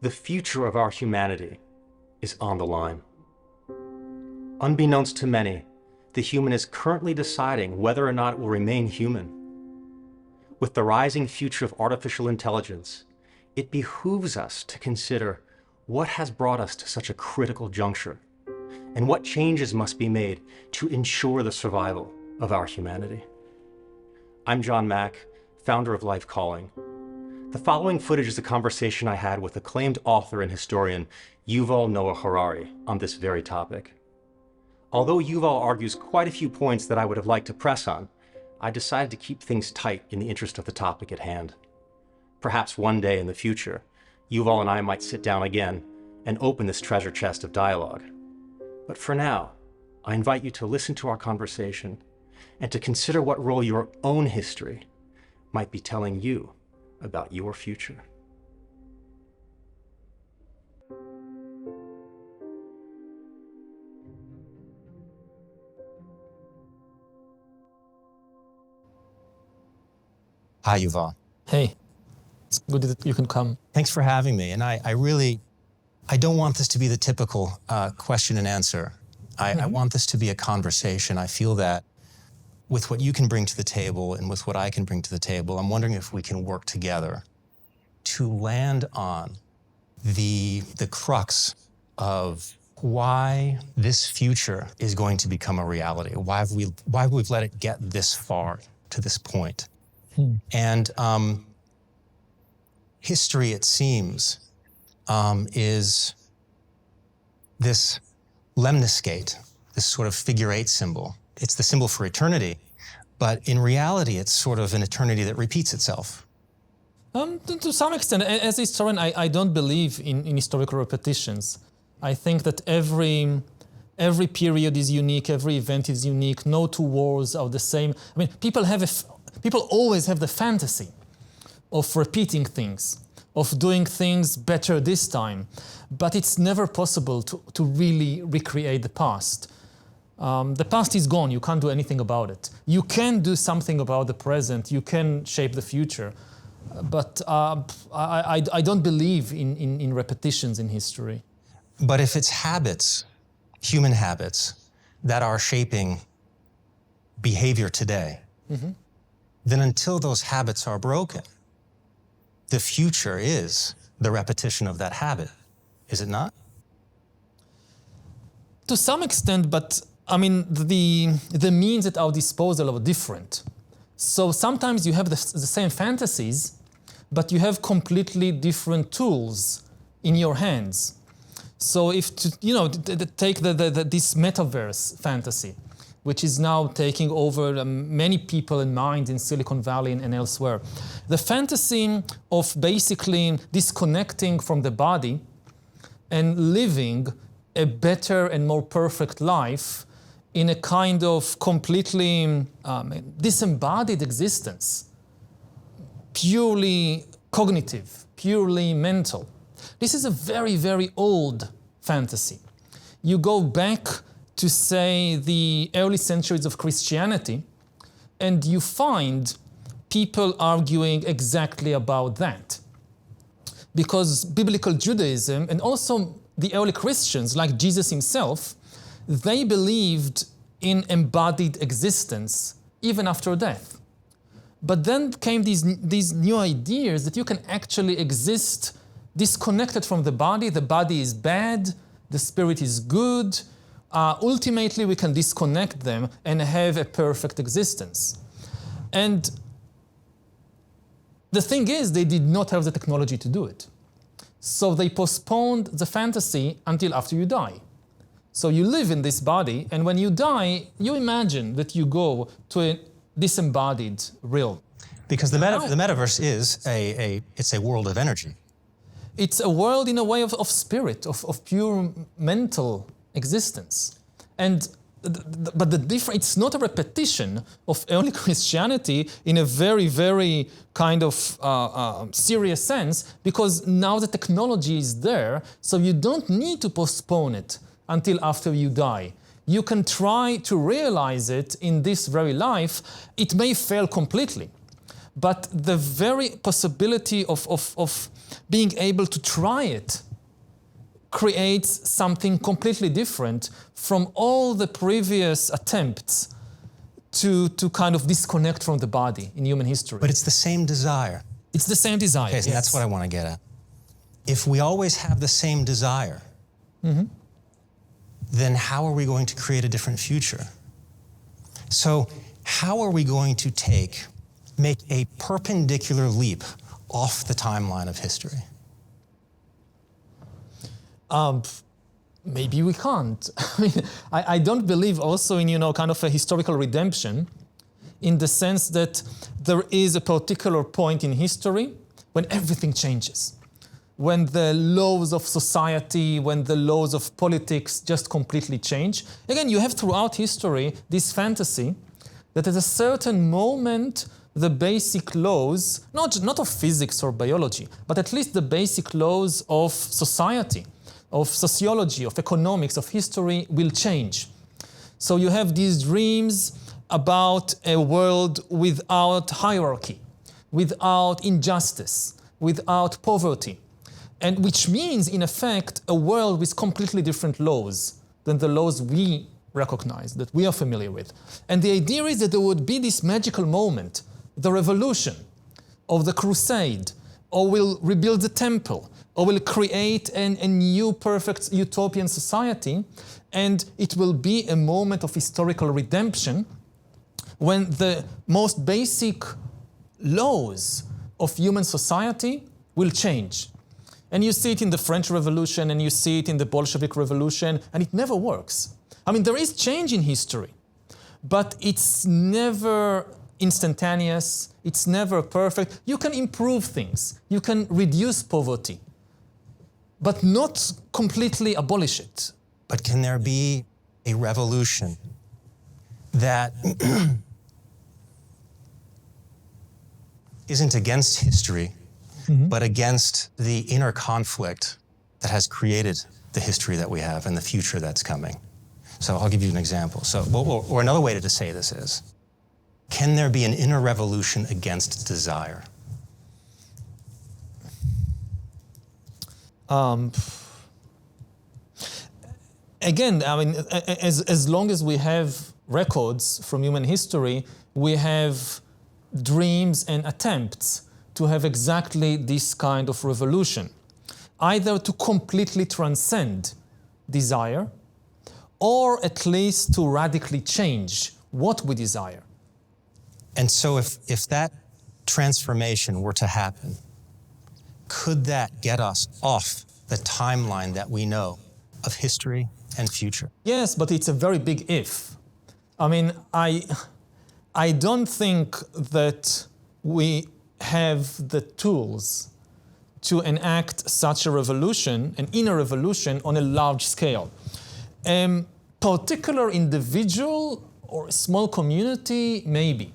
The future of our humanity is on the line. Unbeknownst to many, the human is currently deciding whether or not it will remain human. With the rising future of artificial intelligence, it behooves us to consider what has brought us to such a critical juncture and what changes must be made to ensure the survival of our humanity. I'm John Mack, founder of Life Calling. The following footage is a conversation I had with acclaimed author and historian Yuval Noah Harari on this very topic. Although Yuval argues quite a few points that I would have liked to press on, I decided to keep things tight in the interest of the topic at hand. Perhaps one day in the future, Yuval and I might sit down again and open this treasure chest of dialogue. But for now, I invite you to listen to our conversation and to consider what role your own history might be telling you about your future. Hi, Yuval. Hey, it's good that you can come. Thanks for having me. And I don't want this to be the typical question and answer. I want this to be a conversation. I feel that with what you can bring to the table and with what I can bring to the table, I'm wondering if we can work together to land on the crux of why this future is going to become a reality. Why we've let it get this far to this point. And history, it seems, is this lemniscate, this sort of figure eight symbol. It's the symbol for eternity, but in reality, it's sort of an eternity that repeats itself. To some extent, as a historian, I don't believe in historical repetitions. I think that every period is unique, every event is unique. No two wars are the same. I mean, people always have the fantasy of repeating things, of doing things better this time, but it's never possible to really recreate the past. The past is gone, you can't do anything about it. You can do something about the present, you can shape the future, but I don't believe in repetitions in history. But if it's habits, human habits, that are shaping behavior today, then until those habits are broken, the future is the repetition of that habit, is it not? To some extent, but I mean, the means at our disposal are different. So sometimes you have the same fantasies, but you have completely different tools in your hands. So if, take this metaverse fantasy, which is now taking over many people and minds in Silicon Valley and elsewhere. The fantasy of basically disconnecting from the body and living a better and more perfect life in a kind of completely disembodied existence, purely cognitive, purely mental. This is a very, very old fantasy. You go back to, say, the early centuries of Christianity, and you find people arguing exactly about that. Because biblical Judaism, and also the early Christians, like Jesus himself, they believed in embodied existence, even after death. But then came these new ideas that you can actually exist disconnected from the body is bad, the spirit is good. Ultimately, we can disconnect them and have a perfect existence. And the thing is, they did not have the technology to do it. So they postponed the fantasy until after you die. So you live in this body, and when you die, you imagine that you go to a disembodied realm. Because the metaverse is it's a world of energy. It's a world in a way of spirit, of pure mental existence. But it's not a repetition of early Christianity in a very, very kind of serious sense, because now the technology is there, so you don't need to postpone it until after you die. You can try to realize it in this very life. It may fail completely, but the very possibility of being able to try it creates something completely different from all the previous attempts to kind of disconnect from the body in human history. But it's the same desire. It's the same desire. Okay, so yes. that's what I want to get at. If we always have the same desire, then how are we going to create a different future? So how are we going to make a perpendicular leap off the timeline of history? Maybe we can't. I mean, I don't believe also in, kind of a historical redemption, in the sense that there is a particular point in history when everything changes. When the laws of society, when the laws of politics just completely change. Again, you have throughout history this fantasy that at a certain moment the basic laws, not of physics or biology, but at least the basic laws of society, of sociology, of economics, of history will change. So you have these dreams about a world without hierarchy, without injustice, without poverty, and which means, in effect, a world with completely different laws than the laws we recognize, that we are familiar with. And the idea is that there would be this magical moment, the revolution, or the crusade, or we'll rebuild the temple, or we'll create a new perfect utopian society, and it will be a moment of historical redemption when the most basic laws of human society will change. And you see it in the French Revolution, and you see it in the Bolshevik Revolution, and it never works. I mean, there is change in history, but it's never instantaneous, it's never perfect. You can improve things, you can reduce poverty, but not completely abolish it. But can there be a revolution that isn't against history, but against the inner conflict that has created the history that we have and the future that's coming? So I'll give you an example. So, or another way to say this is, can there be an inner revolution against desire? Again, I mean, as long as we have records from human history, we have dreams and attempts to have exactly this kind of revolution, either to completely transcend desire, or at least to radically change what we desire. And so if that transformation were to happen, could that get us off the timeline that we know of history and future? Yes, but it's a very big if. I mean, I don't think that we have the tools to enact such a revolution, an inner revolution, on a large scale. Particular individual or a small community, maybe.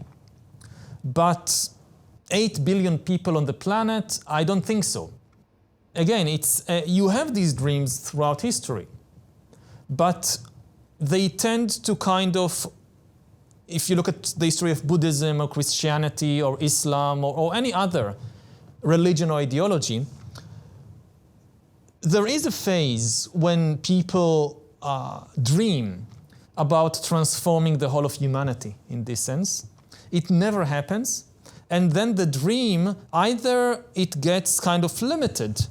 But 8 billion people on the planet, I don't think so. Again, it's you have these dreams throughout history, but they tend to kind of, if you look at the history of Buddhism or Christianity or Islam or any other religion or ideology, there is a phase when people dream about transforming the whole of humanity in this sense. It never happens. And then the dream, either it gets kind of limited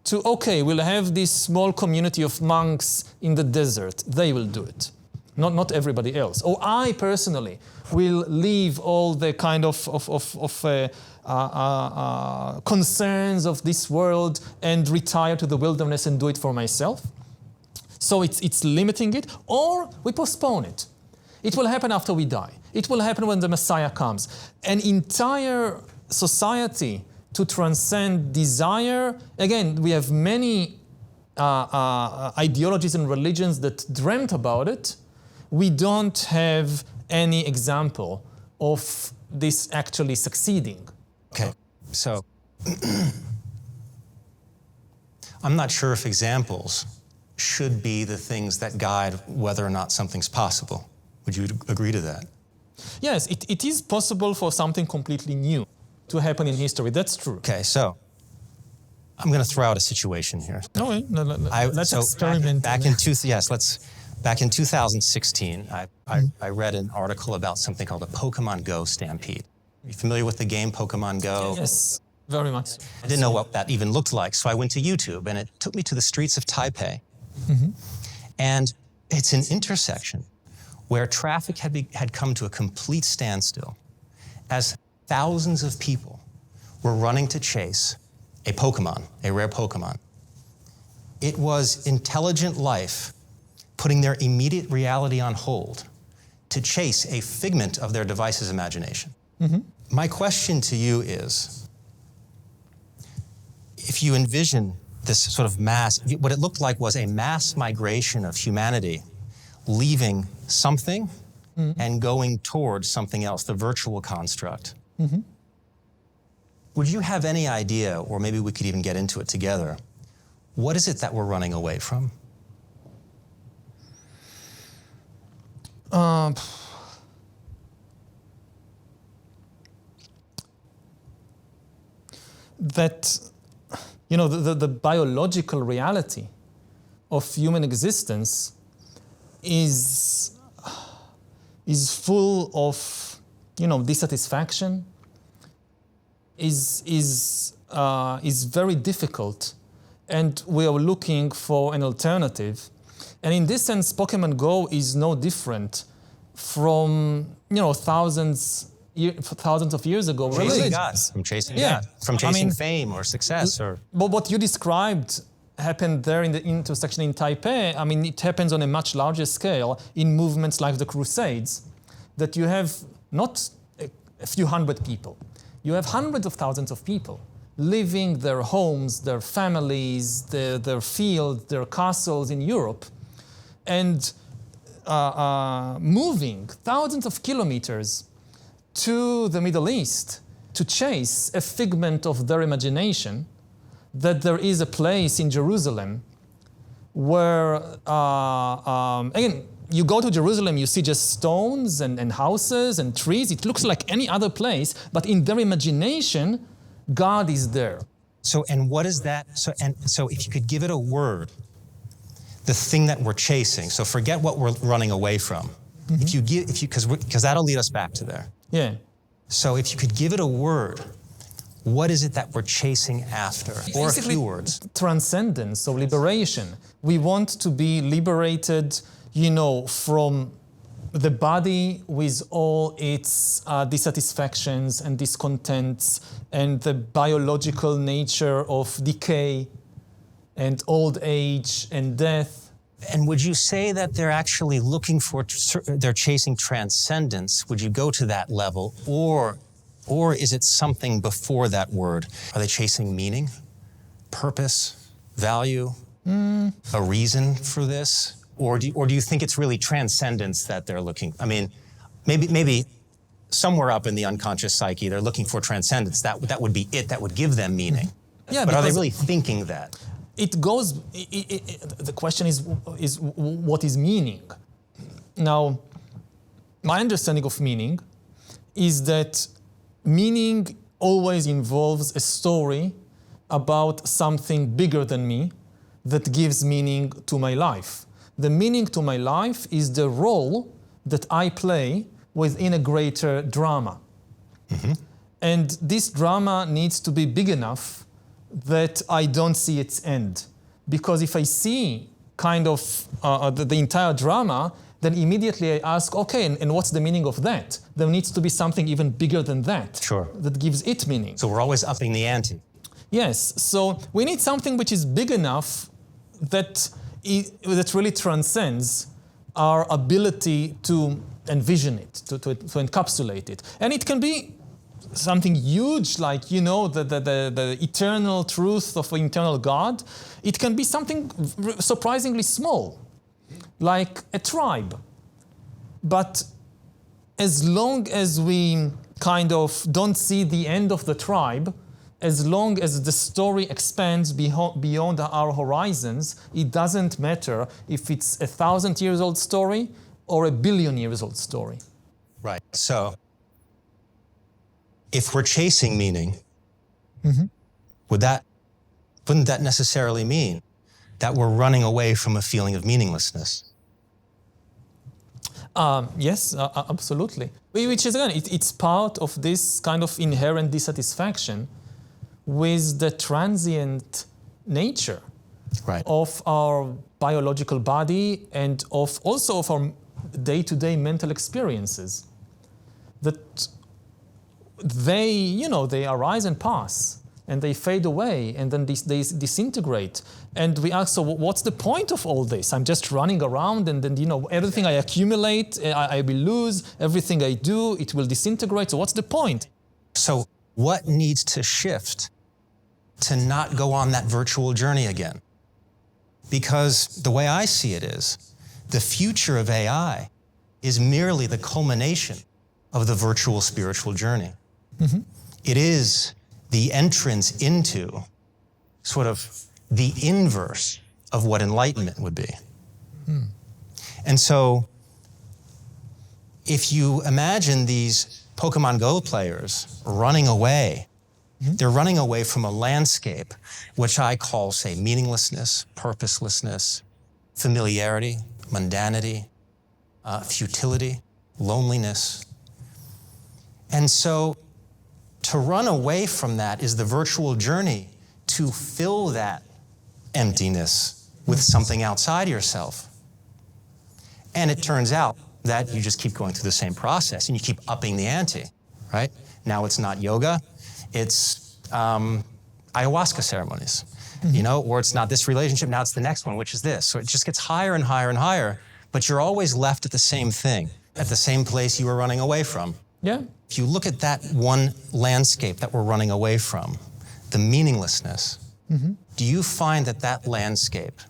to, okay, we'll have this small community of monks in the desert. They will do it. Not everybody else. Or I personally will leave all the kind of concerns of this world and retire to the wilderness and do it for myself. So it's limiting it, or we postpone it. It will happen after we die. It will happen when the Messiah comes. An entire society to transcend desire. Again, we have many ideologies and religions that dreamt about it. We don't have any example of this actually succeeding. Okay, so I'm not sure if examples should be the things that guide whether or not something's possible. Would you agree to that? Yes, it is possible for something completely new to happen in history. That's true. Okay, so I'm going to throw out a situation here. No, let's experiment. Back in 2016, I read an article about something called a Pokemon Go stampede. Are you familiar with the game Pokemon Go? Yes, very much. I didn't know what that even looked like, so I went to YouTube, and it took me to the streets of Taipei. And it's an intersection where traffic had come to a complete standstill as thousands of people were running to chase a Pokemon, a rare Pokemon. It was intelligent life putting their immediate reality on hold to chase a figment of their device's imagination. My question to you is, if you envision this sort of mass, what it looked like was a mass migration of humanity leaving something and going towards something else, the virtual construct. Would you have any idea, or maybe we could even get into it together, what is it that we're running away from? That, you know, the biological reality of human existence is full of, you know, dissatisfaction, is very difficult, and we are looking for an alternative. And in this sense, Pokemon Go is no different from, you know, thousands of years ago. Chasing God, from chasing God, from chasing fame or success, or. But what you described happened there in the intersection in Taipei. I mean, it happens on a much larger scale in movements like the Crusades, that you have not a few hundred people. You have hundreds of thousands of people leaving their homes, their families, their fields, their castles in Europe, and moving thousands of kilometers to the Middle East to chase a figment of their imagination, that there is a place in Jerusalem where, again, you go to Jerusalem, you see just stones and houses and trees. It looks like any other place, but in their imagination, God is there. So, and what is that? So if you could give it a word, the thing that we're chasing. So forget what we're running away from. Because that'll lead us back to there. Yeah. So if you could give it a word, what is it that we're chasing after? Or a few words. Transcendence or liberation. We want to be liberated, you know, from the body with all its dissatisfactions and discontents and the biological nature of decay and old age and death. And would you say that they're actually looking for, they're chasing transcendence? Would you go to that level? Or is it something before that word? Are they chasing meaning, purpose, value, a reason for this? Or do you think it's really transcendence that they're looking? I mean, maybe somewhere up in the unconscious psyche, they're looking for transcendence. That would be it. That would give them meaning. Yeah, but are they really thinking that? It goes. The question is what is meaning? Now, my understanding of meaning is that meaning always involves a story about something bigger than me that gives meaning to my life. The meaning to my life is the role that I play within a greater drama. And this drama needs to be big enough that I don't see its end. Because if I see kind of the entire drama, then immediately I ask, okay, and what's the meaning of that? There needs to be something even bigger than that. Sure. That gives it meaning. So we're always upping the ante. Yes, so we need something which is big enough that really transcends our ability to envision it, to encapsulate it. And it can be something huge, like, you know, the eternal truth of an eternal God. It can be something surprisingly small, like a tribe. But as long as we kind of don't see the end of the tribe, as long as the story expands beyond our horizons, it doesn't matter if it's 1,000 years old story or 1 billion years old story. Right. So if we're chasing meaning, would that wouldn't that necessarily mean that we're running away from a feeling of meaninglessness? Yes, absolutely. Which is, again, it's part of this kind of inherent dissatisfaction with the transient nature of our biological body and also of our day-to-day mental experiences. That they arise and pass, and they fade away, and then they disintegrate. And we ask, so what's the point of all this? I'm just running around, and then, everything I accumulate, I will lose. Everything I do, it will disintegrate. So what's the point? So what needs to shift to not go on that virtual journey again? Because the way I see it is, the future of AI is merely the culmination of the virtual spiritual journey. Mm-hmm. It is the entrance into sort of the inverse of what enlightenment would be. Mm. And so if you imagine these Pokemon Go players running away, they're running away from a landscape which I call, say, meaninglessness, purposelessness, familiarity, mundanity, futility, loneliness. And so to run away from that is the virtual journey to fill that emptiness with something outside yourself. And it turns out that you just keep going through the same process and you keep upping the ante, right? Now it's not yoga, it's ayahuasca ceremonies, or it's not this relationship, now it's the next one, which is this. So it just gets higher and higher and higher, but you're always left at the same thing, at the same place you were running away from. Yeah. If you look at that one landscape that we're running away from, the meaninglessness, do you find that that landscape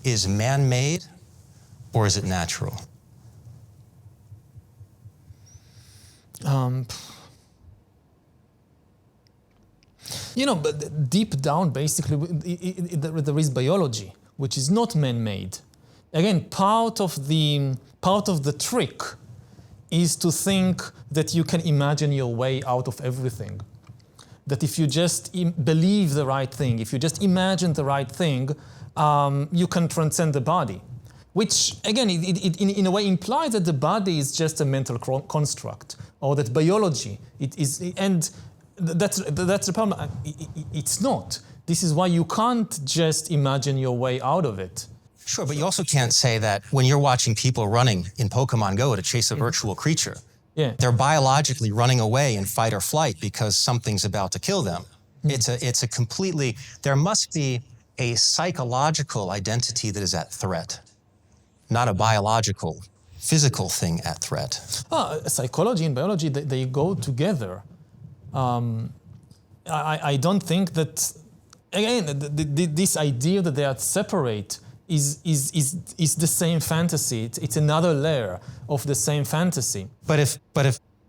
is man-made or is it natural? But deep down, basically, there is biology, which is not man-made. Again, part of the trick is to think that you can imagine your way out of everything. That if you just believe the right thing, if you just imagine the right thing, you can transcend the body. Which, again, it in a way implies that the body is just a mental construct, or that biology, and that's the problem. It's not. This is why you can't just imagine your way out of it. Sure, but you also can't say that when you're watching people running in Pokemon Go to chase a virtual creature, they're biologically running away in fight or flight because something's about to kill them. It's a completely, there must be a psychological identity that is at threat, not a biological, physical thing at threat. Psychology and biology, they go together. I don't think that, again, this idea that they are separate is the same fantasy. It's another layer of the same fantasy. But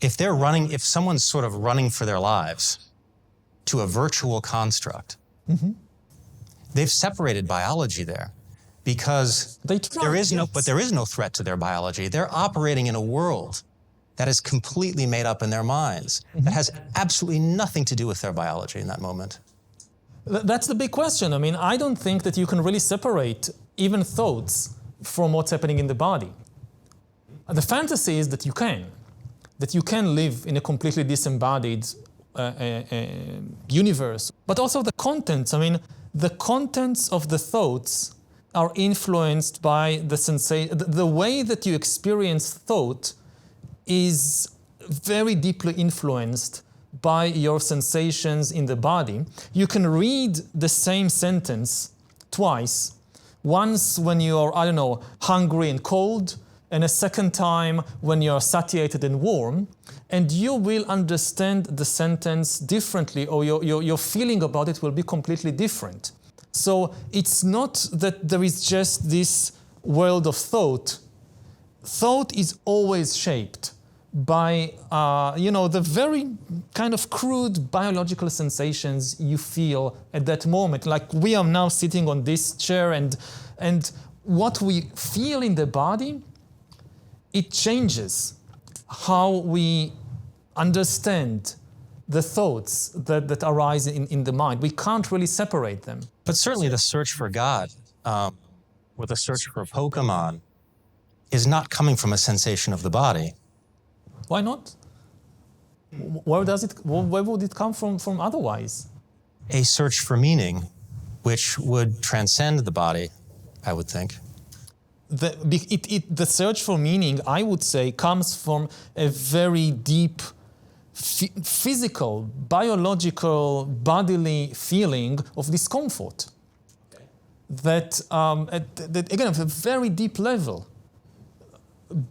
if they're running, if someone's sort of running for their lives to a virtual construct, they've separated biology there because there is no threat to their biology. They're operating in a world that is completely made up in their minds, that has absolutely nothing to do with their biology in that moment. That's the big question. I mean, I don't think that you can really separate even thoughts from what's happening in the body. The fantasy is that you can live in a completely disembodied universe. But also the contents. I mean, the contents of the thoughts are influenced by the way that you experience thought is very deeply influenced by your sensations in the body. You can read the same sentence twice. Once when you're, hungry and cold, and a second time when you're satiated and warm, and you will understand the sentence differently, or your feeling about it will be completely different. So it's not that there is just this world of thought. Thought is always shaped by, the very kind of crude biological sensations you feel at that moment. Like we are now sitting on this chair, and what we feel in the body, it changes how we understand the thoughts that arise in the mind. We can't really separate them. But certainly the search for God, or the search for Pokemon, is not coming from a sensation of the body. Why not? Where would it come from otherwise? A search for meaning, which would transcend the body, I would think. The search for meaning, I would say, comes from a very deep physical, biological, bodily feeling of discomfort. Okay. That again, at a very deep level,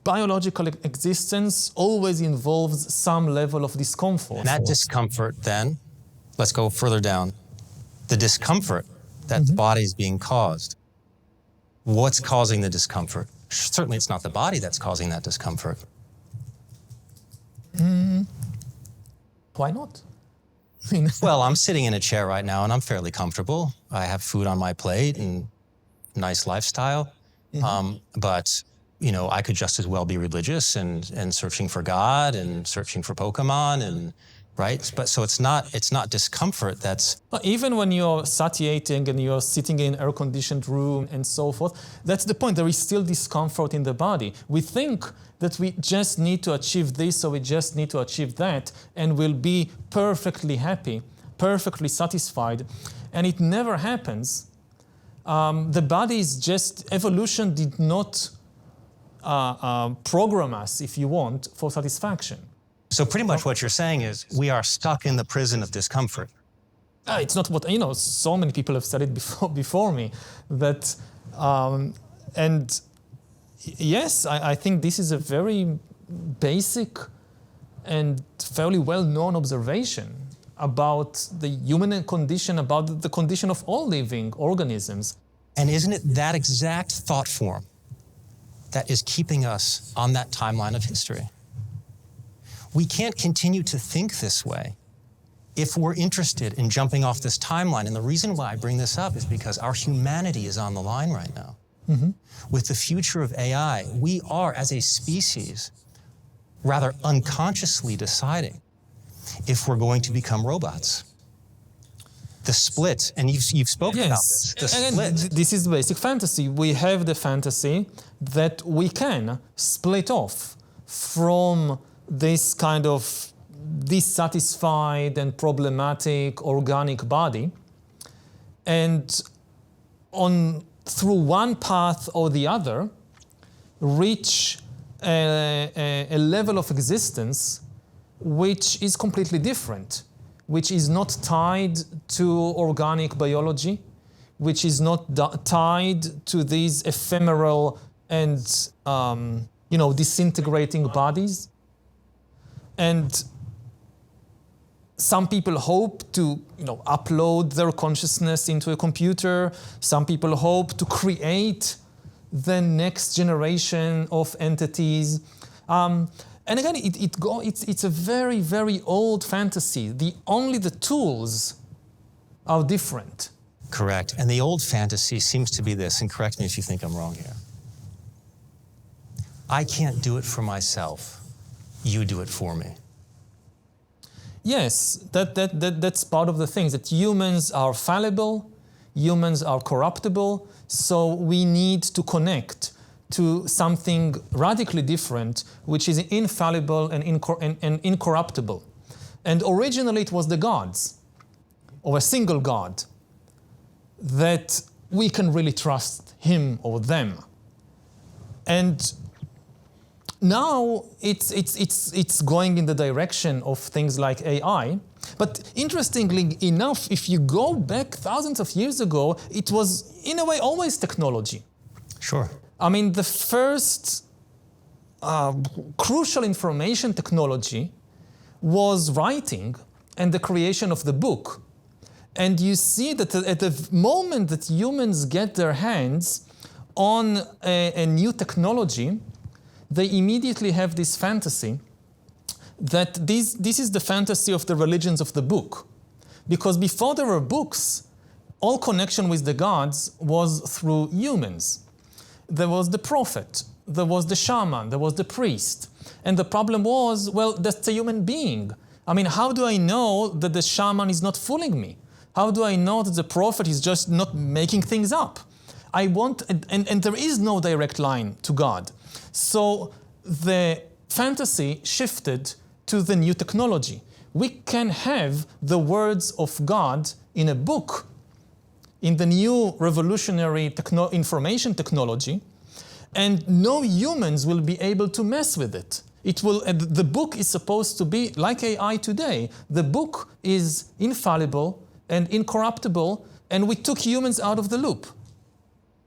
biological existence always involves some level of discomfort. And that discomfort then, let's go further down, the discomfort that the body is being caused. What's causing the discomfort? Certainly it's not the body that's causing that discomfort. Why not? Well, I'm sitting in a chair right now and I'm fairly comfortable. I have food on my plate and nice lifestyle. But you know, I could just as well be religious and searching for God and searching for Pokemon and right? But so it's not discomfort that's... Even when you're satiating and you're sitting in an air-conditioned room and so forth, that's the point. There is still discomfort in the body. We think that we just need to achieve this or we just need to achieve that and we'll be perfectly happy, perfectly satisfied. And it never happens. The body is just... Evolution did not program us, if you want, for satisfaction. So pretty much what you're saying is we are stuck in the prison of discomfort. It's not what, you know, so many people have said it before me, that, and yes, I think this is a very basic and fairly well-known observation about the human condition, about the condition of all living organisms. And isn't it that exact thought form that is keeping us on that timeline of history? We can't continue to think this way if we're interested in jumping off this timeline. And the reason why I bring this up is because our humanity is on the line right now. With the future of AI, we are, as a species, rather unconsciously deciding if we're going to become robots. The split, and you've spoken about this, the split. This is basic fantasy. We have the fantasy that we can split off from this kind of dissatisfied and problematic organic body, and through one path or the other, reach a level of existence which is completely different, which is not tied to organic biology, which is not tied to these ephemeral and disintegrating bodies. And some people hope to, upload their consciousness into a computer. Some people hope to create the next generation of entities. And again, it's a very, very old fantasy. Only the tools are different. Correct. And the old fantasy seems to be this, and correct me if you think I'm wrong here. I can't do it for myself. You do it for me. Yes, that's part of the thing, that humans are fallible, humans are corruptible, so we need to connect to something radically different, which is infallible and incorruptible. And originally it was the gods, or a single god, that we can really trust him or them. And now it's going in the direction of things like AI. But interestingly enough, if you go back thousands of years ago, it was in a way always technology. Sure. I mean, the first crucial information technology was writing and the creation of the book. And you see that at the moment that humans get their hands on a new technology, they immediately have this fantasy that this is the fantasy of the religions of the book. Because before there were books, all connection with the gods was through humans. There was the prophet, there was the shaman, there was the priest. And the problem was, well, that's a human being. I mean, how do I know that the shaman is not fooling me? How do I know that the prophet is just not making things up? I want, and there is no direct line to God. So the fantasy shifted to the new technology. We can have the words of God in a book, in the new revolutionary information technology, and no humans will be able to mess with it. The book is supposed to be like AI today. The book is infallible and incorruptible, and we took humans out of the loop.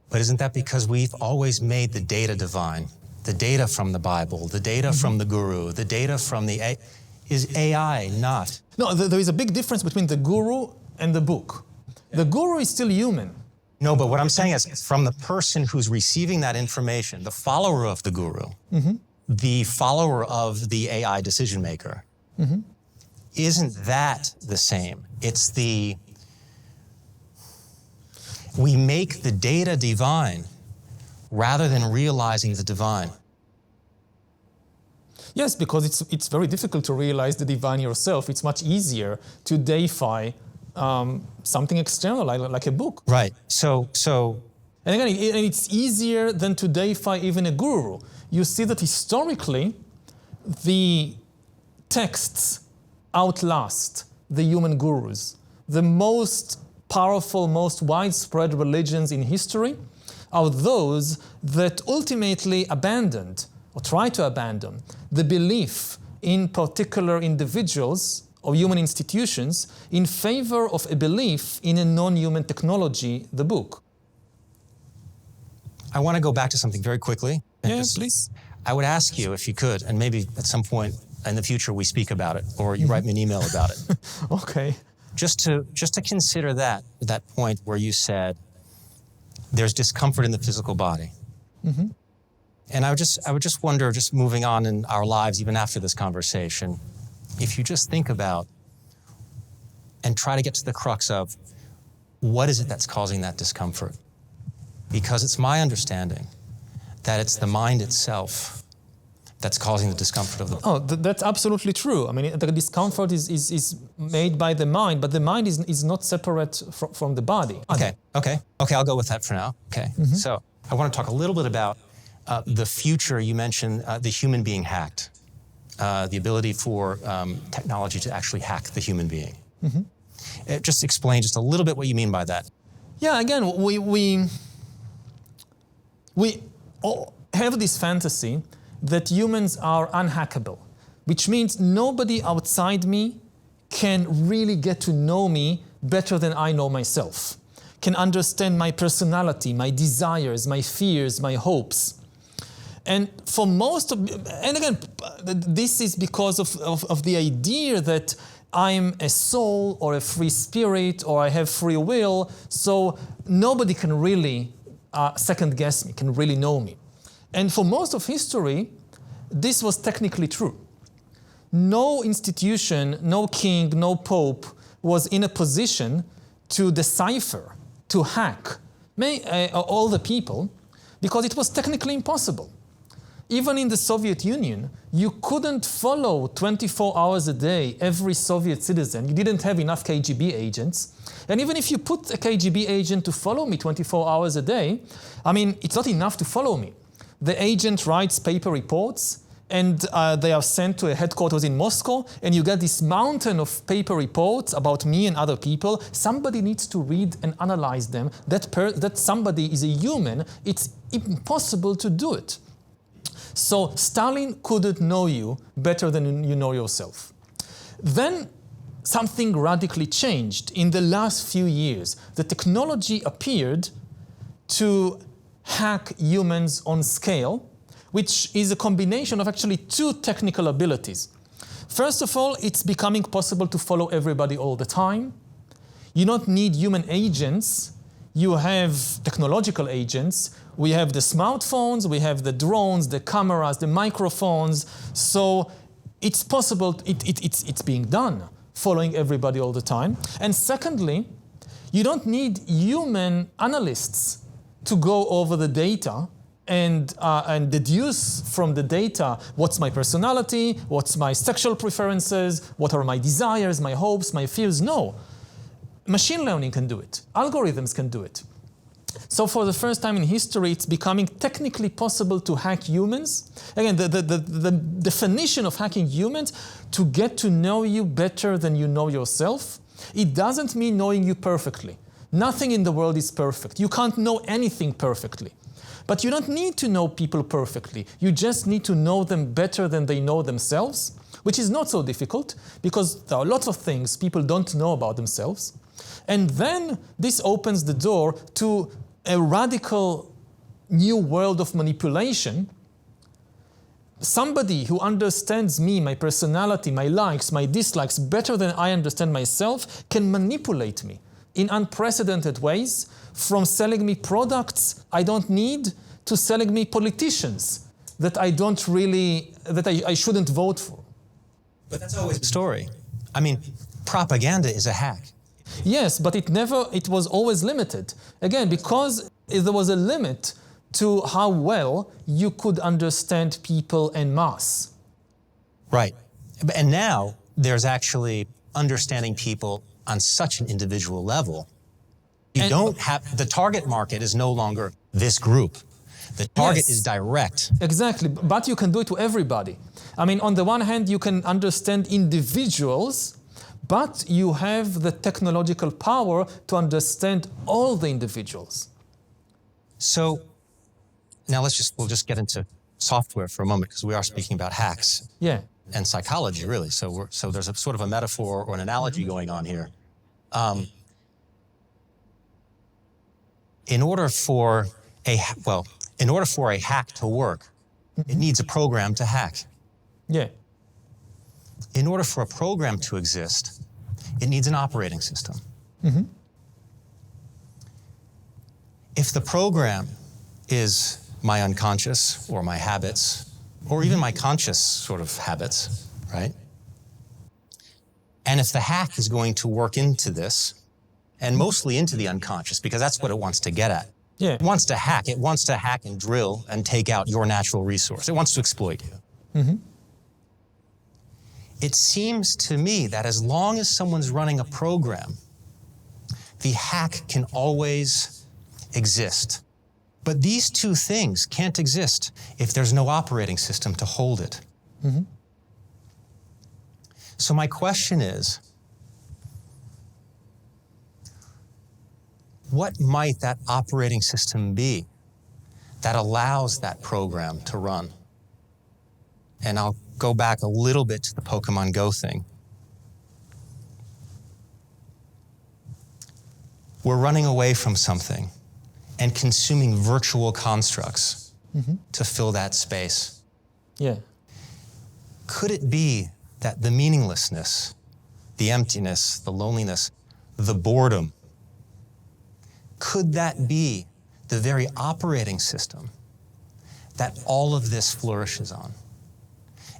But isn't that because we've always made the data divine? The data from the Bible, the data from the guru, the data from the is AI not? No, there is a big difference between the guru and the book. The guru is still human. No, but what I'm saying is from the person who's receiving that information, the follower of the guru, the follower of the AI decision maker, isn't that the same? It's we make the data divine rather than realizing the divine. Yes, because it's very difficult to realize the divine yourself. It's much easier to deify something external, like a book. Right. So. And again, it's easier than to deify even a guru. You see that historically, the texts outlast the human gurus. The most powerful, most widespread religions in history are those that ultimately abandoned, or try to abandon, the belief in particular individuals or human institutions in favor of a belief in a non-human technology, the book. I want to go back to something very quickly. Yeah, please. I would ask you, if you could, and maybe at some point in the future we speak about it, or you write me an email about it. Okay. Just to consider that point where you said there's discomfort in the physical body. And I would just wonder, just moving on in our lives, even after this conversation, if you just think about and try to get to the crux of what is it that's causing that discomfort? Because it's my understanding that it's the mind itself that's causing the discomfort of the body. Oh, that's absolutely true. I mean, the discomfort is made by the mind, but the mind is not separate from the body. Okay, I'll go with that for now. Okay, so I want to talk a little bit about the future. You mentioned the human being hacked, the ability for technology to actually hack the human being. Just explain just a little bit what you mean by that. Yeah, again, we all have this fantasy that humans are unhackable, which means nobody outside me can really get to know me better than I know myself, can understand my personality, my desires, my fears, my hopes. And for most of, and again, this is because of the idea that I'm a soul or a free spirit or I have free will, so nobody can really second guess me, can really know me. And for most of history, this was technically true. No institution, no king, no pope was in a position to decipher, to hack all the people, because it was technically impossible. Even in the Soviet Union, you couldn't follow 24 hours a day every Soviet citizen. You didn't have enough KGB agents. And even if you put a KGB agent to follow me 24 hours a day, I mean, it's not enough to follow me. The agent writes paper reports, and they are sent to a headquarters in Moscow, and you get this mountain of paper reports about me and other people. Somebody needs to read and analyze them. That somebody is a human. It's impossible to do it. So Stalin couldn't know you better than you know yourself. Then something radically changed in the last few years. The technology appeared to hack humans on scale, which is a combination of actually two technical abilities. First of all, it's becoming possible to follow everybody all the time. You don't need human agents. You have technological agents. We have the smartphones, we have the drones, the cameras, the microphones. So it's possible, it's being done, following everybody all the time. And secondly, you don't need human analysts to go over the data and deduce from the data what's my personality, what's my sexual preferences, what are my desires, my hopes, my fears. No. Machine learning can do it. Algorithms can do it. So for the first time in history, it's becoming technically possible to hack humans. Again, the definition of hacking humans, to get to know you better than you know yourself. It doesn't mean knowing you perfectly. Nothing in the world is perfect. You can't know anything perfectly. But you don't need to know people perfectly. You just need to know them better than they know themselves, which is not so difficult because there are lots of things people don't know about themselves. And then this opens the door to a radical new world of manipulation. Somebody who understands me, my personality, my likes, my dislikes better than I understand myself can manipulate me in unprecedented ways, from selling me products I don't need to selling me politicians that I don't really, that I shouldn't vote for. But that's always the story. I mean, propaganda is a hack. Yes, but it was always limited. Again, because there was a limit to how well you could understand people en masse. Right. And now there's actually understanding people on such an individual level. You don't have, the target market is no longer this group. The target is direct. Exactly, but you can do it to everybody. I mean, on the one hand, you can understand individuals, but you have the technological power to understand all the individuals. So now we'll just get into software for a moment, because we are speaking about hacks. Yeah. And psychology, really. So there's a sort of a metaphor or an analogy going on here. In order for a hack to work, it needs a program to hack. Yeah. In order for a program to exist, it needs an operating system. Mm-hmm. If the program is my unconscious or my habits, or even my conscious sort of habits, right? And if the hack is going to work into this, and mostly into the unconscious, because that's what it wants to get at. Yeah. It wants to hack. It wants to hack and drill and take out your natural resource. It wants to exploit you. Mm-hmm. It seems to me that as long as someone's running a program, the hack can always exist. But these two things can't exist if there's no operating system to hold it. Mm-hmm. So my question is, what might that operating system be that allows that program to run? And I'll go back a little bit to the Pokemon Go thing. We're running away from something and consuming virtual constructs to fill that space. Yeah. Could it be that the meaninglessness, the emptiness, the loneliness, the boredom, could that be the very operating system that all of this flourishes on?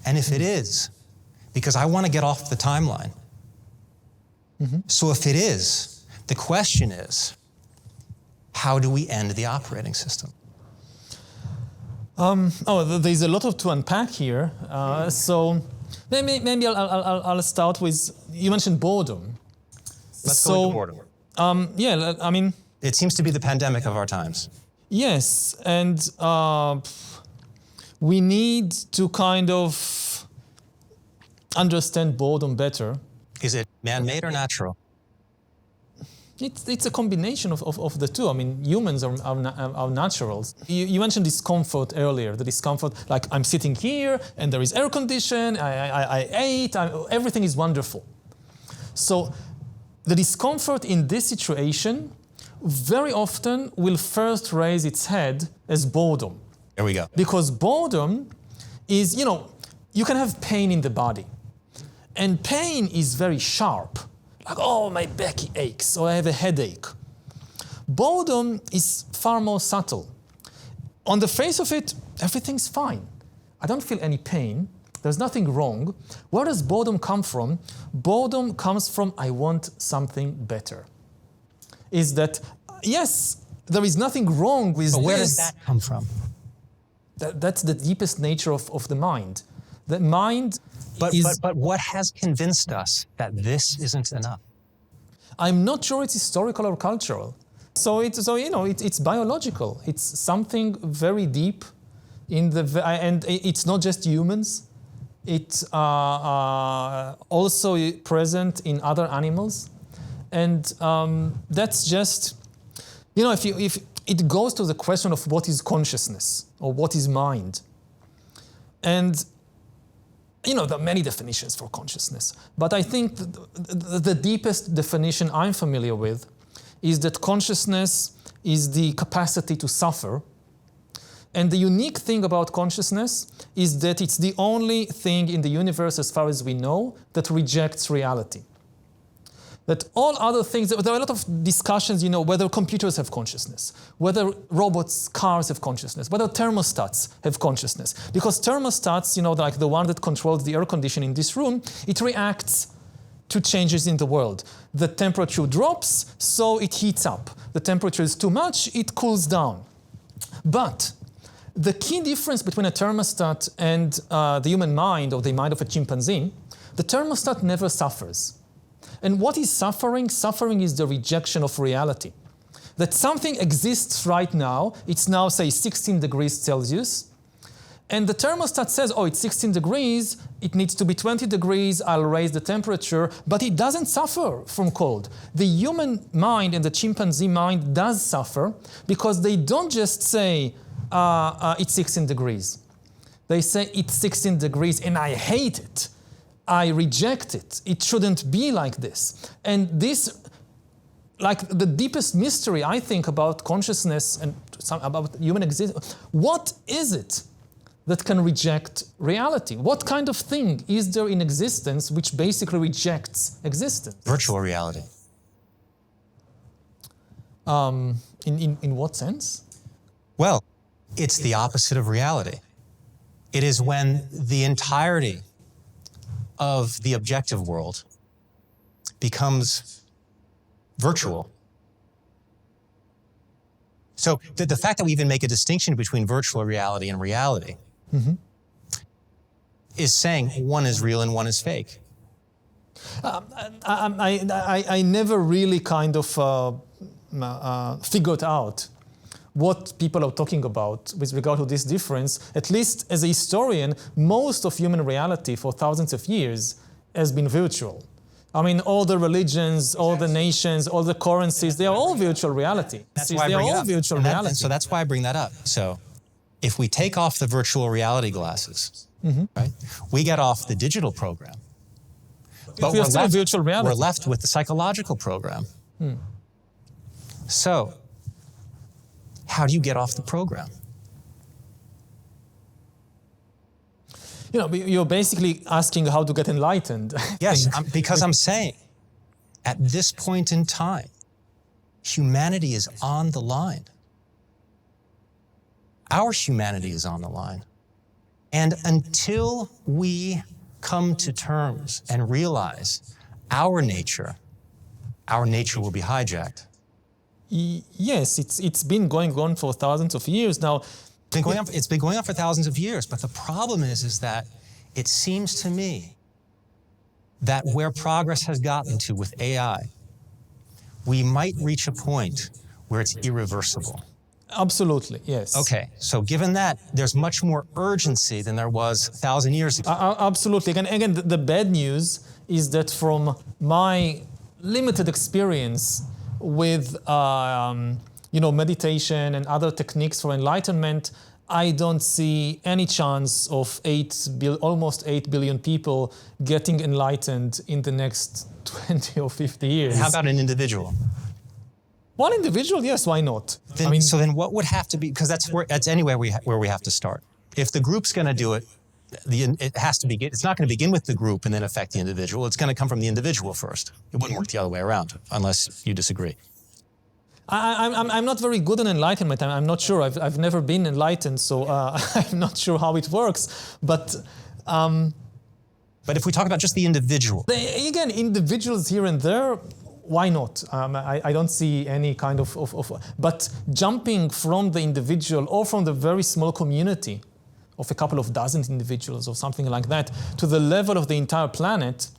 And if it is, because I want to get off the timeline. So if it is, the question is, how do we end the operating system? There's a lot to unpack here. So maybe I'll start with, you mentioned boredom. Let's go into boredom. Yeah, I mean, it seems to be the pandemic of our times. Yes, and we need to kind of understand boredom better. Is it man-made or natural? It's a combination of the two. I mean, humans are naturals. You mentioned discomfort earlier, the discomfort, like I'm sitting here and there is air condition, I ate, everything is wonderful. So the discomfort in this situation very often will first raise its head as boredom. There we go. Because boredom is, you can have pain in the body. And pain is very sharp. Like, oh, my back aches, or I have a headache. Boredom is far more subtle. On the face of it, everything's fine. I don't feel any pain. There's nothing wrong. Where does boredom come from? Boredom comes from, I want something better. Is that, yes, there is nothing wrong with this. But where does that come from? That's the deepest nature of the mind. The mind But what has convinced us that this isn't enough? I'm not sure it's historical or cultural. It's biological. It's something very deep and it's not just humans. It's also present in other animals. And that's just, if it goes to the question of what is consciousness or what is mind. And there are many definitions for consciousness, but I think the deepest definition I'm familiar with is that consciousness is the capacity to suffer. And the unique thing about consciousness is that it's the only thing in the universe, as far as we know, that rejects reality. That all other things, there are a lot of discussions, whether computers have consciousness, whether robots, cars have consciousness, whether thermostats have consciousness. Because thermostats, like the one that controls the air conditioning in this room, it reacts to changes in the world. The temperature drops, so it heats up. The temperature is too much, it cools down. But the key difference between a thermostat and the human mind, or the mind of a chimpanzee, the thermostat never suffers. And what is suffering? Suffering is the rejection of reality. That something exists right now, it's now, say, 16 degrees Celsius, and the thermostat says, it's 16 degrees, it needs to be 20 degrees, I'll raise the temperature, but it doesn't suffer from cold. The human mind and the chimpanzee mind does suffer because they don't just say, it's 16 degrees. They say, it's 16 degrees and I hate it. I reject it. It shouldn't be like this. And this, like the deepest mystery, I think, about consciousness and about human existence, what is it that can reject reality? What kind of thing is there in existence which basically rejects existence? Virtual reality. In what sense? Well, it's the opposite of reality. It is when the entirety of the objective world becomes virtual. So the fact that we even make a distinction between virtual reality and reality is saying one is real and one is fake. I never really kind of figured out what people are talking about with regard to this difference. At least as a historian, most of human reality for thousands of years has been virtual. I mean, all the religions, all the nations, all the currencies, they are all virtual reality. That's why I bring it up. Virtual and reality. So that's why I bring that up. So if we take off the virtual reality glasses, right, we get off the digital program. But we're still virtual reality. We're left with the psychological program. So how do you get off the program? You're basically asking how to get enlightened. Yes, because I'm saying, at this point in time, humanity is on the line. Our humanity is on the line. And until we come to terms and realize our nature will be hijacked. Yes, it's been going on for thousands of years now. It's been going on for thousands of years, but the problem is that it seems to me that where progress has gotten to with AI, we might reach a point where it's irreversible. Absolutely, yes. Okay, so given that, there's much more urgency than there was 1,000 years ago. Absolutely. And again, the bad news is that from my limited experience with meditation and other techniques for enlightenment, I don't see any chance of almost 8 billion people getting enlightened in the next 20 or 50 years. How about an individual? One individual, yes, why not? So then what would have to be, because that's anywhere where we have to start. If the group's going to do it, it's not going to begin with the group and then affect the individual. It's going to come from the individual first. It wouldn't work the other way around, unless you disagree. I'm not very good on enlightenment. I'm not sure. I've never been enlightened, so I'm not sure how it works. But if we talk about just the individual, again, individuals here and there, why not? I don't see any kind of. But jumping from the individual or from the very small community of a couple of dozen individuals or something like that to the level of the entire planet.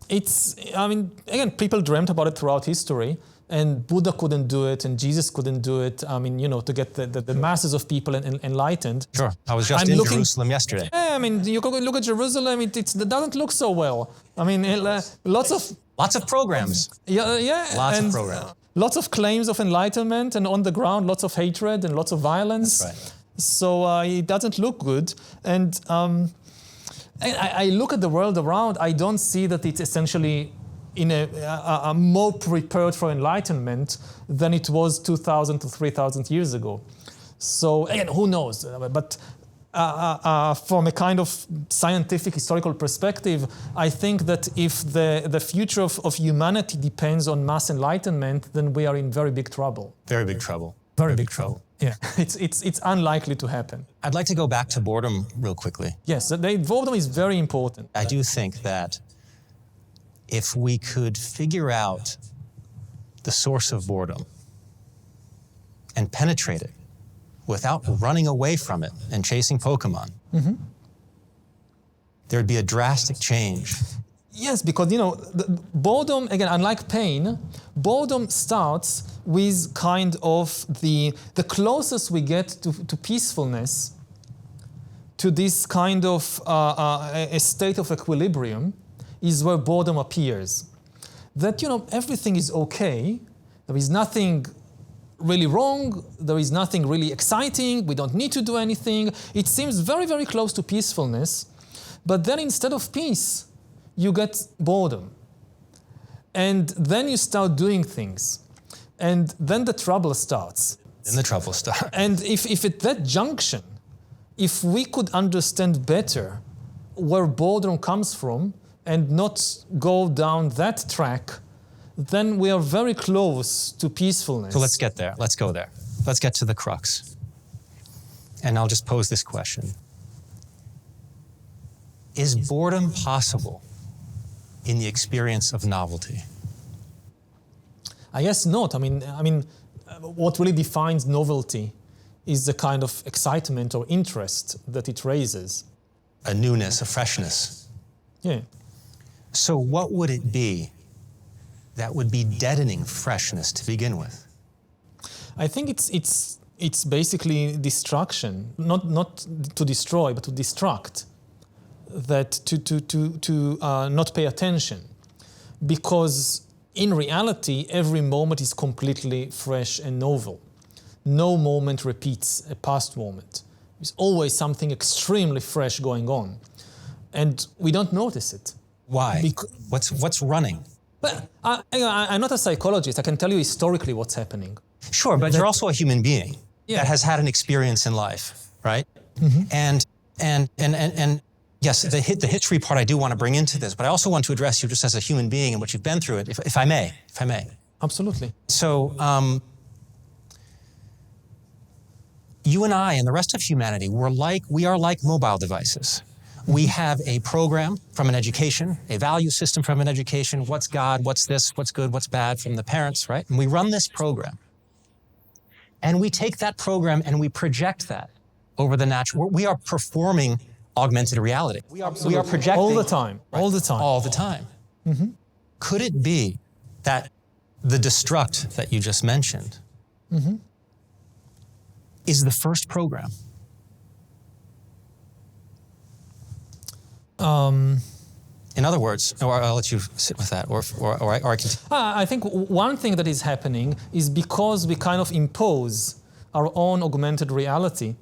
I mean, again, people dreamt about it throughout history, and Buddha couldn't do it, and Jesus couldn't do it. I mean, to get the masses of people enlightened. Sure. I was just in Jerusalem yesterday. Yeah, I mean, you go look at Jerusalem, it doesn't look so well. I mean, lots of programs. Yeah. Lots of programs. Lots of claims of enlightenment, and on the ground, lots of hatred and lots of violence. That's right. So it doesn't look good. And I look at the world around, I don't see that it's essentially in a more prepared for enlightenment than it was 2,000 to 3,000 years ago. So again, who knows? But from a kind of scientific historical perspective, I think that if the future of humanity depends on mass enlightenment, then we are in very big trouble. Very big trouble. Very big trouble. Yeah, it's unlikely to happen. I'd like to go back to boredom real quickly. Yes, boredom is very important. I do think that if we could figure out the source of boredom and penetrate it without running away from it and chasing Pokemon, there'd be a drastic change. Yes, because, boredom, again, unlike pain, boredom starts with kind of the closest we get to peacefulness, to this kind of a state of equilibrium, is where boredom appears. That, everything is okay, there is nothing really wrong, there is nothing really exciting, we don't need to do anything. It seems very, very close to peacefulness, but then instead of peace, you get boredom. And then you start doing things. And then the trouble starts. Then the trouble starts. And if at that junction, if we could understand better where boredom comes from and not go down that track, then we are very close to peacefulness. So let's get there. Let's go there. Let's get to the crux. And I'll just pose this question. Is boredom possible in the experience of novelty? I guess not. I mean, what really defines novelty is the kind of excitement or interest that it raises. A newness, a freshness. Yeah. So what would it be that would be deadening freshness to begin with? I think it's basically destruction, not to destroy, but to destruct. That to not pay attention, because in reality, every moment is completely fresh and novel. No moment repeats a past moment. There's always something extremely fresh going on, and we don't notice it. Why? What's running? But I'm not a psychologist. I can tell you historically what's happening. Sure, but you're also a human being that has had an experience in life, right? And yes, the history part I do want to bring into this, but I also want to address you just as a human being and what you've been through it, if I may. Absolutely. So, you and I and the rest of humanity, we are like mobile devices. We have a program from an education, a value system from an education, what's God, what's this, what's good, what's bad from the parents, right? And we run this program. And we take that program and we project that over the natural. We are performing augmented reality. We are projecting. All the time. Right? All the time. All the time. Could it be that the destruct that you just mentioned is the first program? In other words, or I'll let you sit with that, or I can. I think one thing that is happening is because we kind of impose our own augmented reality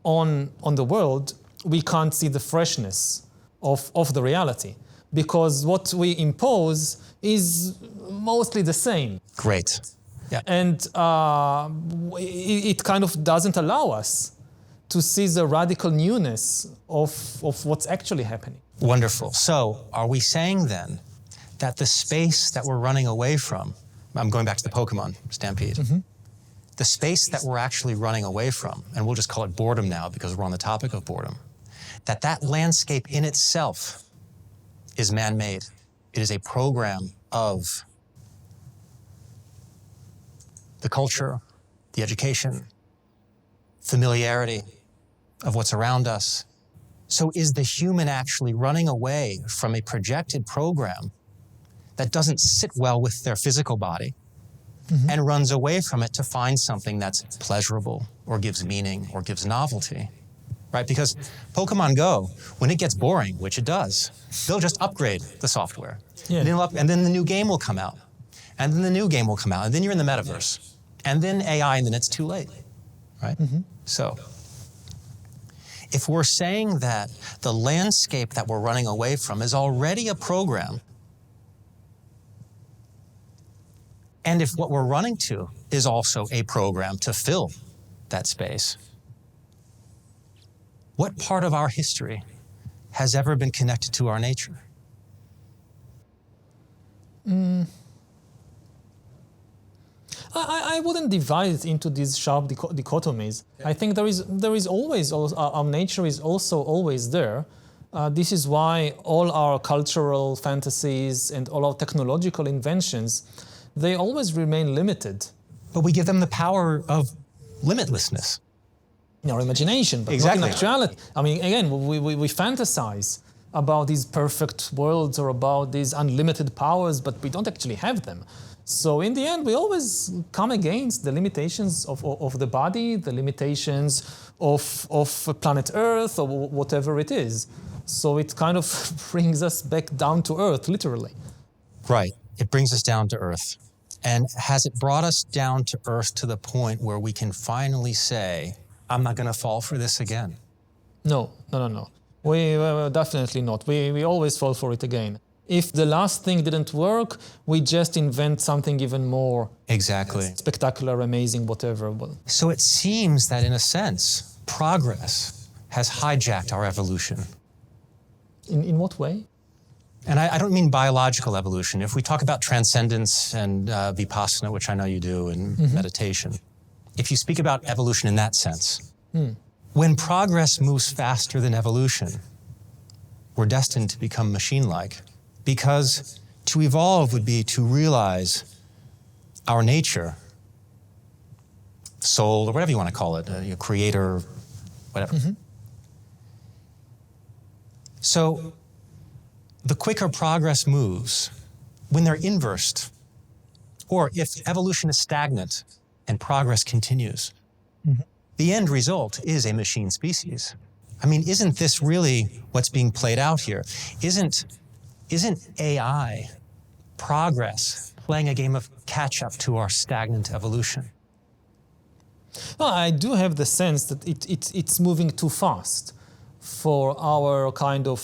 on the world, we can't see the freshness of the reality, because what we impose is mostly the same. Great. Yeah. And it kind of doesn't allow us to see the radical newness of what's actually happening. Wonderful. So are we saying then that the space that we're running away from, I'm going back to the Pokemon stampede, the space that we're actually running away from, and we'll just call it boredom now because we're on the topic of boredom, that landscape in itself is man-made. It is a program of the culture, the education, familiarity of what's around us. So is the human actually running away from a projected program that doesn't sit well with their physical body and runs away from it to find something that's pleasurable or gives meaning or gives novelty, right? Because Pokemon Go, when it gets boring, which it does, they'll just upgrade the software. Yeah. And then the new game will come out. And then the new game will come out. And then you're in the metaverse. And then AI, and then it's too late, right? So if we're saying that the landscape that we're running away from is already a program, and if what we're running to is also a program to fill that space, what part of our history has ever been connected to our nature? I wouldn't divide it into these sharp dichotomies. I think there is always, our nature is also always there. This is why all our cultural fantasies and all our technological inventions, they always remain limited. But we give them the power of limitlessness. In our imagination, but Exactly. not in actuality. I mean, again, we fantasize about these perfect worlds or about these unlimited powers, but we don't actually have them. So in the end, we always come against the limitations of the body, the limitations of planet Earth or whatever it is. So it kind of brings us back down to earth, literally. Right. It brings us down to earth. And has it brought us down to earth to the point where we can finally say, I'm not going to fall for this again? No. We definitely not. We always fall for it again. If the last thing didn't work, we just invent something even more Exactly. spectacular, amazing, whatever. So it seems that in a sense, progress has hijacked our evolution. In what way? And I don't mean biological evolution. If we talk about transcendence and vipassana, which I know you do, and meditation, if you speak about evolution in that sense, when progress moves faster than evolution, we're destined to become machine-like. Because to evolve would be to realize our nature, soul, or whatever you want to call it, creator, whatever. So the quicker progress moves, when they're inversed, or if evolution is stagnant and progress continues, the end result is a machine species. I mean, isn't this really what's being played out here? Isn't AI progress playing a game of catch-up to our stagnant evolution? Well, I do have the sense that it's moving too fast for our kind of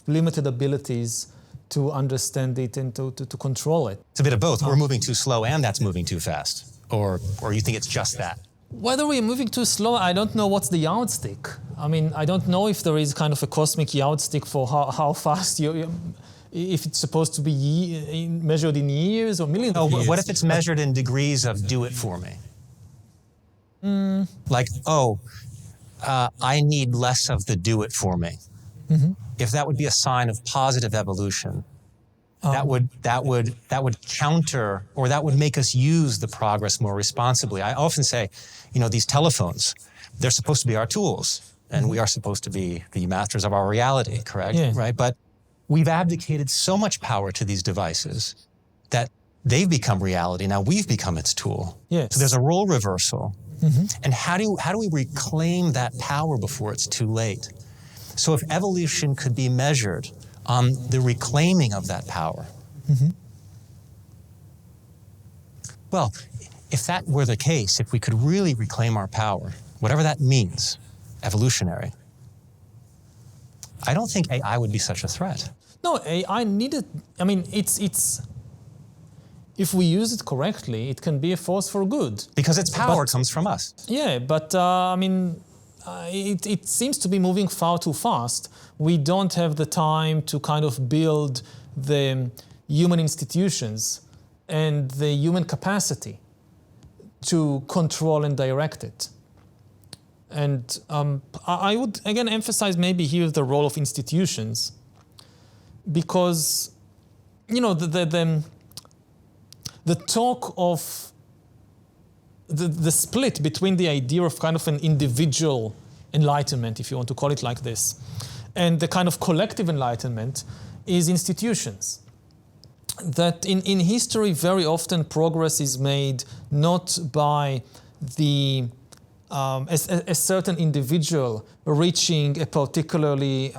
limited abilities to understand it and to control it. It's a bit of both. We're moving too slow and that's moving too fast. Or you think it's just that? Whether we're moving too slow, I don't know what's the yardstick. I mean, I don't know if there is kind of a cosmic yardstick for how fast if it's supposed to be measured in years or millions of years. What if it's measured in degrees of do it for me? Like, I need less of the do it for me. If that would be a sign of positive evolution, that would counter, or that would make us use the progress more responsibly. I often say, these telephones, they're supposed to be our tools, and we are supposed to be the masters of our reality, correct? Yeah. Right? But we've abdicated so much power to these devices that they've become reality. Now we've become its tool. Yes. So there's a role reversal. And how do we reclaim that power before it's too late? So if evolution could be measured on the reclaiming of that power, well, if that were the case, if we could really reclaim our power, whatever that means, evolutionary, I don't think AI would be such a threat. No, AI needed. I mean, it's. If we use it correctly, it can be a force for good. Because its power comes from us. Yeah, but I mean, it seems to be moving far too fast. We don't have the time to kind of build the human institutions and the human capacity to control and direct it. And I would again emphasize maybe here the role of institutions, because the talk of the split between the idea of kind of an individual enlightenment, if you want to call it like this, and the kind of collective enlightenment is institutions. that in history very often progress is made not by a certain individual reaching a particularly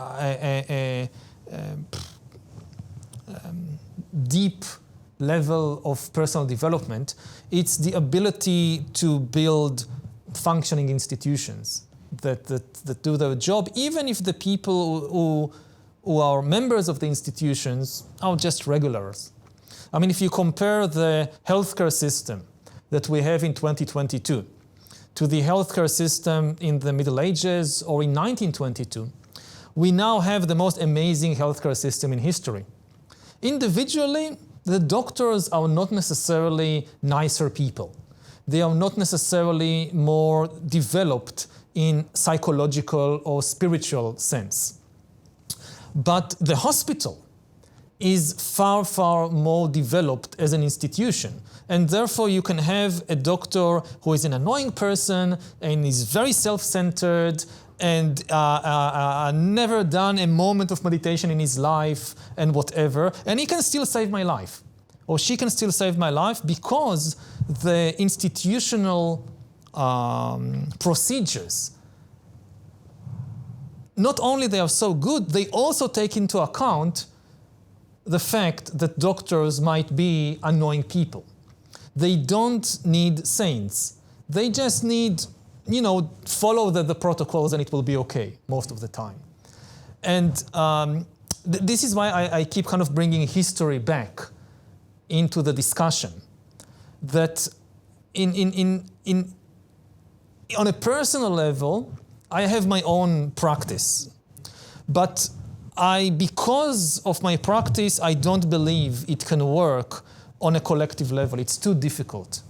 deep level of personal development. It's the ability to build functioning institutions that do their job, even if the people who are members of the institutions are just regulars. I mean, if you compare the healthcare system that we have in 2022 to the healthcare system in the Middle Ages or in 1922, we now have the most amazing healthcare system in history. Individually, the doctors are not necessarily nicer people. They are not necessarily more developed in psychological or spiritual sense. But the hospital is far, far more developed as an institution. And therefore you can have a doctor who is an annoying person and is very self-centered and never done a moment of meditation in his life and whatever, and he can still save my life. Or she can still save my life because the institutional procedures, not only they are so good, they also take into account the fact that doctors might be annoying people. They don't need saints. They just need, follow the protocols and it will be okay most of the time. And this is why I keep kind of bringing history back into the discussion. That on a personal level, I have my own practice. But because of my practice, I don't believe it can work on a collective level. It's too difficult.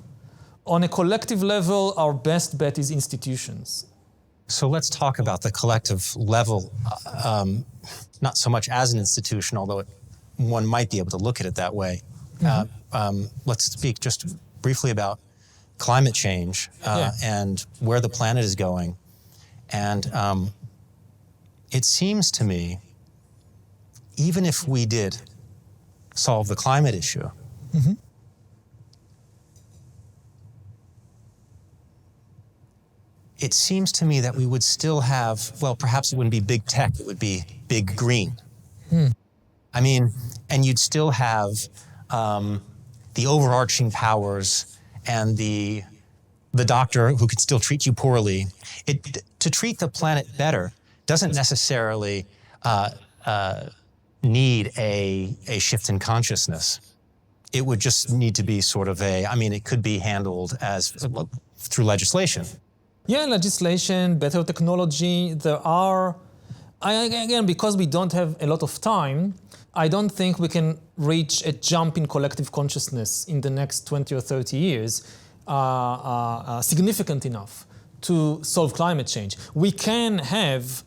On a collective level, our best bet is institutions. So let's talk about the collective level, not so much as an institution, although one might be able to look at it that way. Mm-hmm. Let's speak just briefly about climate change and where the planet is going. And it seems to me, even if we did solve the climate issue, mm-hmm. It seems to me that we would still have, well, perhaps it wouldn't be big tech, it would be big green. I mean, and you'd still have the overarching powers and the doctor who could still treat you poorly. To treat the planet better doesn't necessarily need a shift in consciousness. It would just need to be sort of it could be handled through legislation. Yeah, legislation, better technology. There are, again, because we don't have a lot of time, I don't think we can reach a jump in collective consciousness in the next 20 or 30 years significant enough to solve climate change. We can have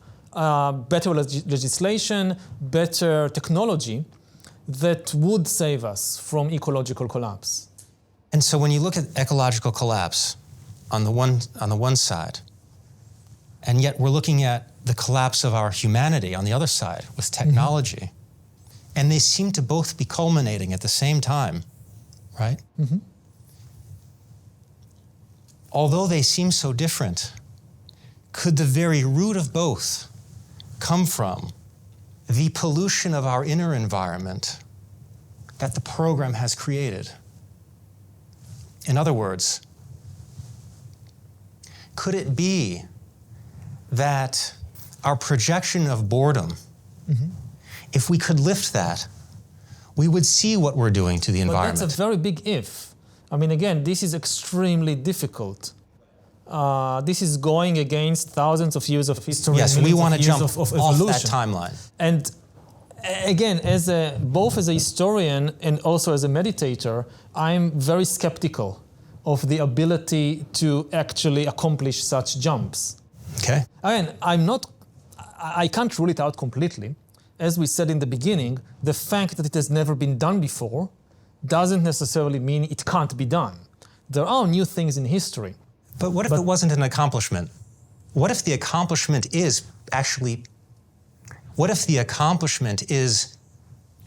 better legislation, better technology that would save us from ecological collapse. And so when you look at ecological collapse on the one side, and yet we're looking at the collapse of our humanity on the other side with technology, mm-hmm. and they seem to both be culminating at the same time, right? Mm-hmm. Although they seem so different, could the very root of both come from the pollution of our inner environment that the program has created? In other words, could it be that our projection of boredom, mm-hmm. if we could lift that, we would see what we're doing to the environment? But that's a very big if. I mean, again, this is extremely difficult. This is going against thousands of years of history. Yes, we want to jump of off that timeline. And again, both as a historian and also as a meditator, I'm very skeptical of the ability to actually accomplish such jumps. Okay. Again, I can't rule it out completely. As we said in the beginning, the fact that it has never been done before doesn't necessarily mean it can't be done. There are new things in history. But what if it wasn't an accomplishment? What if the accomplishment is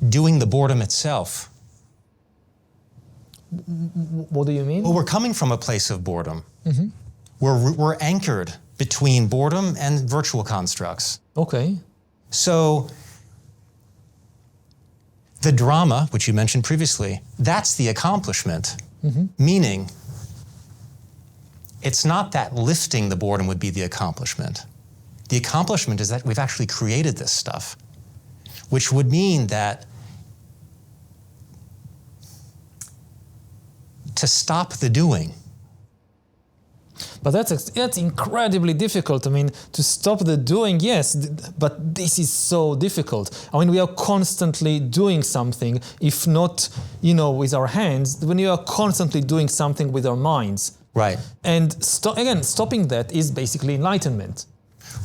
doing the boredom itself? What do you mean? Well, we're coming from a place of boredom. We're anchored between boredom and virtual constructs. Okay. So the drama, which you mentioned previously, that's the accomplishment. Meaning, it's not that lifting the boredom would be the accomplishment. The accomplishment is that we've actually created this stuff, which would mean that to stop the doing. But that's incredibly difficult. I mean, to stop the doing, yes, but this is so difficult. I mean, we are constantly doing something, if not, with our hands, when we are constantly doing something with our minds. Right. And again, stopping that is basically enlightenment.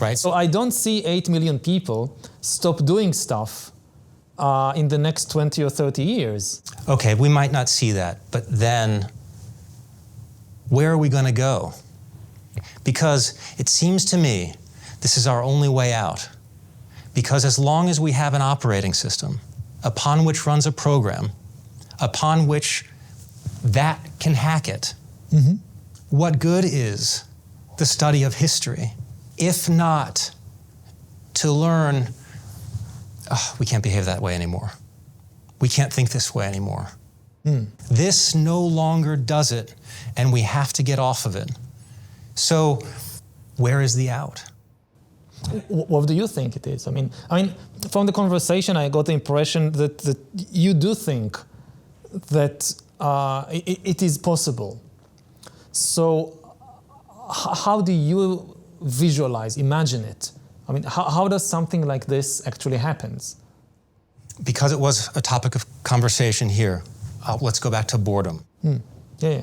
Right. So I don't see 8 million people stop doing stuff in the next 20 or 30 years. Okay, we might not see that, but then where are we going to go? Because it seems to me this is our only way out. Because as long as we have an operating system upon which runs a program, upon which that can hack it, what good is the study of history, if not to learn, we can't behave that way anymore. We can't think this way anymore. This no longer does it, and we have to get off of it. So, where is the out? What do you think it is? I mean, from the conversation, I got the impression that you do think that it is possible. So, how do you visualize, imagine it? I mean, how does something like this actually happen? Because it was a topic of conversation here, let's go back to boredom. Yeah.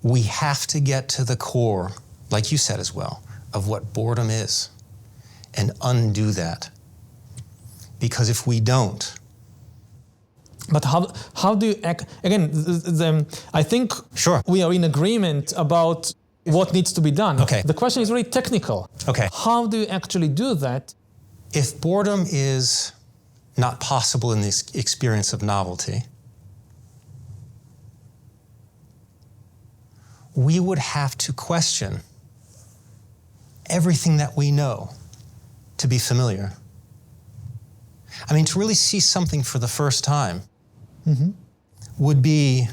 We have to get to the core, like you said as well, of what boredom is and undo that. Because if we don't... But how do you... Again, I think we are in agreement about what needs to be done. Okay. The question is really technical. Okay. How do you actually do that? If boredom is not possible in this experience of novelty, we would have to question everything that we know to be familiar. I mean, to really see something for the first time would be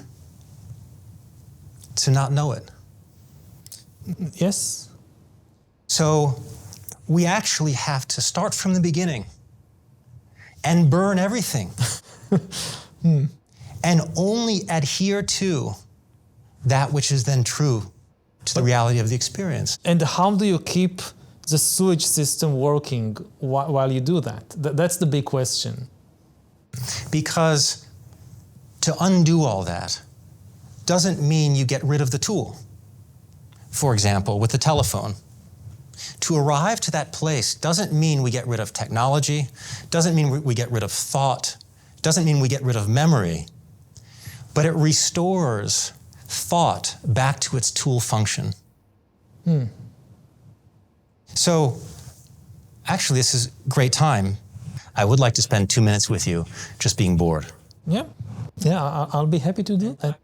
to not know it. Yes. So we actually have to start from the beginning and burn everything and only adhere to that which is then true to the reality of the experience. And how do you keep the sewage system working while you do that? That's the big question. Because to undo all that doesn't mean you get rid of the tool. For example, with the telephone. To arrive to that place doesn't mean we get rid of technology, doesn't mean we get rid of thought, doesn't mean we get rid of memory, but it restores thought back to its tool function. So, actually, this is a great time. I would like to spend 2 minutes with you just being bored. Yeah, I'll be happy to do that.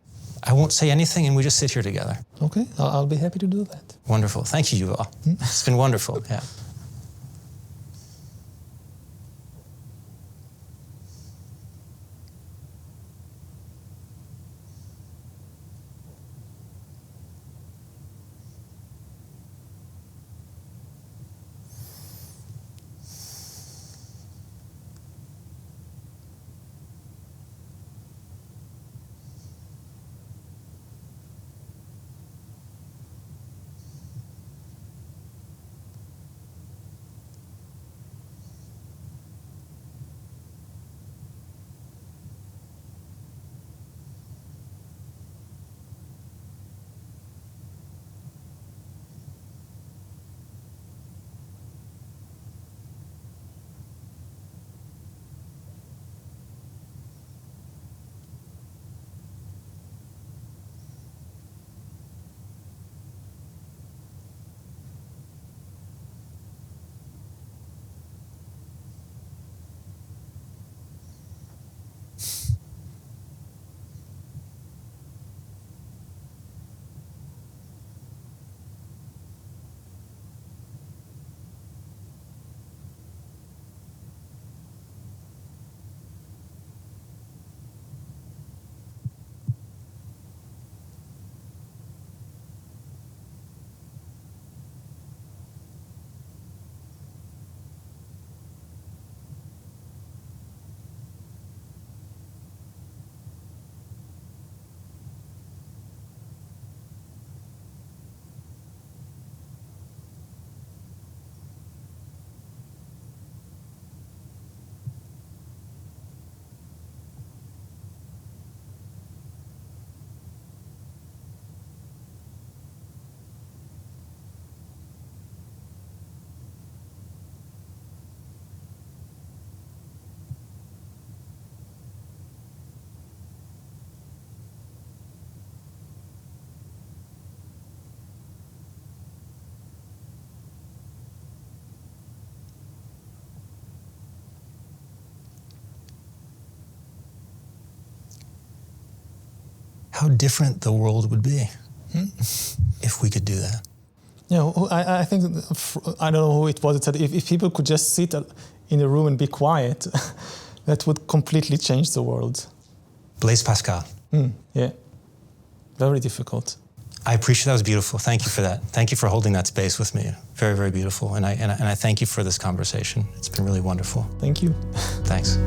I won't say anything and we just sit here together. Okay, I'll be happy to do that. Wonderful. Thank you, Yuval. It's been wonderful. Yeah. how different the world would be if we could do that. Yeah, I think, I don't know who it was that said, if people could just sit in a room and be quiet, that would completely change the world. Blaise Pascal. Yeah, very difficult. I appreciate that. Was beautiful. Thank you for that. Thank you for holding that space with me. Very, very beautiful. And I thank you for this conversation. It's been really wonderful. Thank you. Thanks.